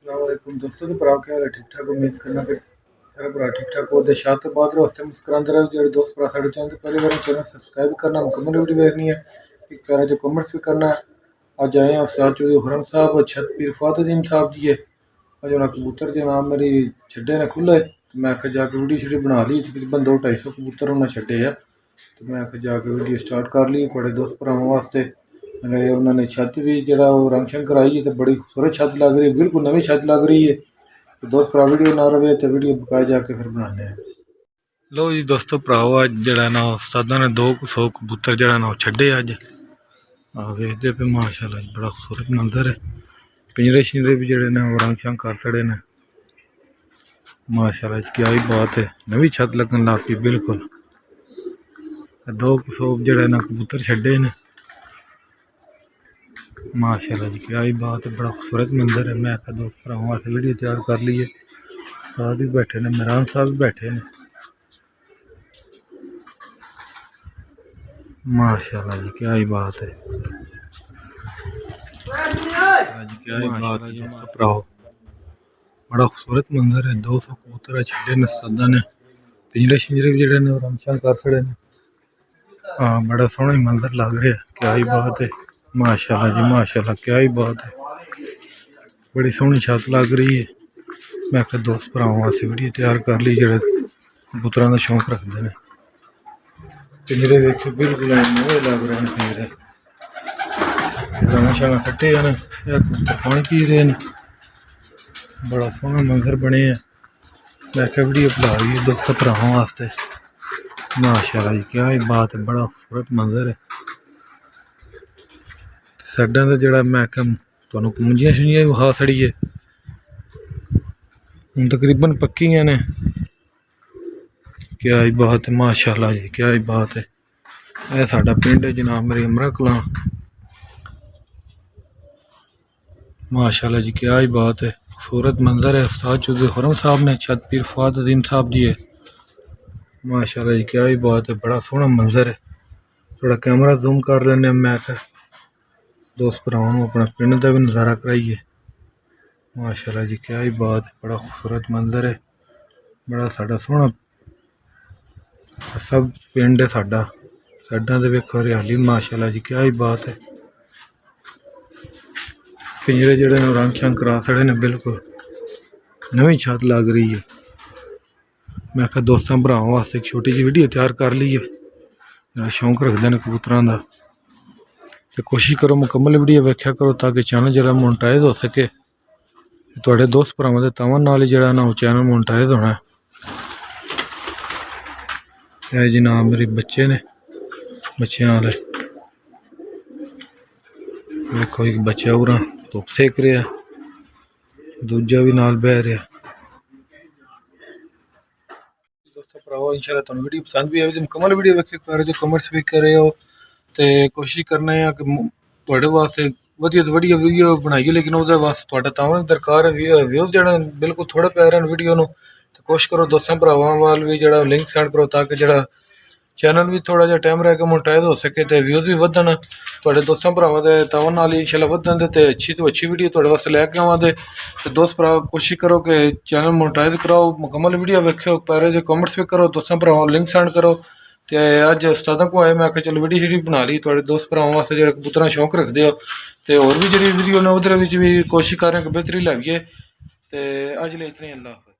अस्सलामुअलैकुम दोस्तों, तो भरा क्या हाल है? ठीक ठाक, उम्मीद करना कि सारे भरा ठीक ठाक हो। शाद तो बाद वास्ते मुस्कुराते रहो जो दोस्त भरा साढ़े चाहते पहले बार चैनल सब्सक्राइब करना, मुकम्मल वीडियो देखनी है, एक प्यारा जो कमेंट्स भी करना है। अज आए हैं उस्ताद चौधरी खुरम साहब और छत पीर फातुद्दीन साहब जी है। अज उन्हें कबूतर के नाम मेरी छड्डे ने खुले, तो मैं आखिर जाके वीडियो शीडियो बना ली। तकरीबन 200-250 कबूतर उन्हें छड्डे है, तो मैं आखिर जाके वीडियो स्टार्ट कर ली बड़े दोस्त भरावां वास्ते। उन्होंने छत भी जरा रंग शंग कराई है, तो बड़ी खूबसूरत छत लग रही है, बिल्कुल नवी छत लग रही है। तो दोस्त भरा वीडियो ना रहे तो वीडियो बकाया जाके फिर बनाने हैं। लो जी दोस्तों भराओ, अज जरा ना उस्तादा ने 200 कबूतर जरा ना छड्डे अज। वेखते पे माशाल्लाह बड़ा खूबसूरत मंजर है। पिंजरे शिंजरे भी जड़े ने रंग शंग कर छड़े ने माशाल्लाह, क्या ही बात है। नवी छत लगन लग पई बिल्कुल। 200 जड़े ना कबूतर छड्डे ने माशाल्लाह जी, क्या ही बात है। बड़ा खूबसूरत मंजर है। मैं आखा दोस्त भरावां वास्ते वीडियो तैयार कर ली है। साथ भी बैठे ने, मेहरान साहब भी बैठे ने माशाल्लाह जी, क्या ही बात है। क्या ही बात है दोस्तों भराओ, बड़ा खूबसूरत मंजर है। 200 कबूतर छड्डे ने उस्तादा ने, पिंजरे शिंजरे भी जड़े ने रंग शंग कर छड़े ने। हाँ, बड़ा सोहना मंजर लग रहा है। क्या ही बात है माशाल्लाह जी, माशाल्लाह, क्या ही बात है। बड़ी सोहनी छत लग रही है। मैं आखिर दोस्त भरावां वास्ते वीडियो तैयार कर ली जो कबूतरों का शौक रखते हैं। पिंजरे वेखे बिल्कुल नवे लग रहे हैं। पिंजरे दाना शाना सट्टे हैं, कबूतर पानी पी रहे हैं। बड़ा सोहना मंजर बने है। मैं आखिर वीडियो बना रही है दोस्तों भरावां वास्ते माशाल्लाह जी, क्या ही बात है। बड़ा खूबसूरत मंजर है। साइडा का जरा मैं आखिया तुहानू पूंजियां शुंजियां भी विखा छड़िए, हूँ तकरीबन पक्कियां ने। क्या ही बात है माशाल्लाह जी, क्या ही बात है। यह साडा पिंड है जनाब मेरी अमरा कलां माशाल्लाह जी, क्या ही बात है। खूबसूरत मंजर है। उस्ताद चौधरी खुरम साहब ने छत पीर फातुद्दीन साहब जी है माशाल्लाह जी, क्या ही बात है। बड़ा सोहना मंजर है। थोड़ा कैमरा जूम कर लेने। मैं दोस्त भरावां अपना पिंड का भी नज़ारा कराइए माशाल्लाह जी, क्या ही बात है। बड़ा खूबसूरत मंजर है। बड़ा साडा सोहना सब पिंड है साडा। साइडा ते वेखो हरियाली माशाल्लाह जी, क्या ही बात है। पिंजरे जड़े ने रंग शंग करा छड़े ने, बिल्कुल नवी छत लग रही है। मैं आखिर दोस्तों भरावां वास्ते एक छोटी जी वीडियो तैयार कर ली है। शौक रखते हैं कबूतरों का, तो कोशिश करो मुकम्मल वीडियो वेख्या करो ताकि चैनल जरा मोनेटाइज हो सके। थोड़े दोस्त भरावां दे तावन नाल ही जरा ना चैनल मोनेटाइज होना है। यह जनाब मेरे बच्चे ने, बच्चों वाले देखो, एक बच्चा उरा धुप सेक रहा है, दूजा भी नाल बह रहा। दोस्तों भराओ इंशाल्लाह तुहानू वीडियो पसंद भी आए, मुकम्मल वीडियो वेखे कर जो कमेंट्स भी करे हो, तो कोशिश करना है कि तुहाडे वास्ते वधिया तो वधिया वीडियो बनाइए, लेकिन उसदे वास्ते तुहाडा तावन दरकार है। व्यूज़ जड़ा बिल्कुल थोड़े पै रहे वीडियो नू, तो कोशिश करो दोस्तों भरावां वाल भी जड़ा लिंक सेंड करो ताकि जड़ा चैनल भी थोड़ा जिहा टाइम रह के मोनेटाइज हो सके, तो व्यूज़ भी वधन। तुहाडे दोस्तों भरावां दे तावन नाल ही इंशाल्लाह वधन ते अच्छी तो अच्छी वीडियो तुहाडे वास्ते लैके आवांगे। तो दोस्त भरा कोशिश करो कि चैनल मोनेटाइज कराओ, मुकम्मल वीडियो वेखो, पैरे जो कमेंट्स भी करो, दोस्तों भरावां लिंक सेंड करो। तो अज उस्तादा को आए, मैं आखिया चलो वीडियो शीडियो बना ली थोड़े दोस्त भरावां वास्ते जो कबूतरां शौक रखते हो, तो होर भी जी वीडियो ने उधर भी कोशिश कर रहे हैं कि बेहतरी लैविए। तो अज ले इतने, अल्लाह हाफिज़।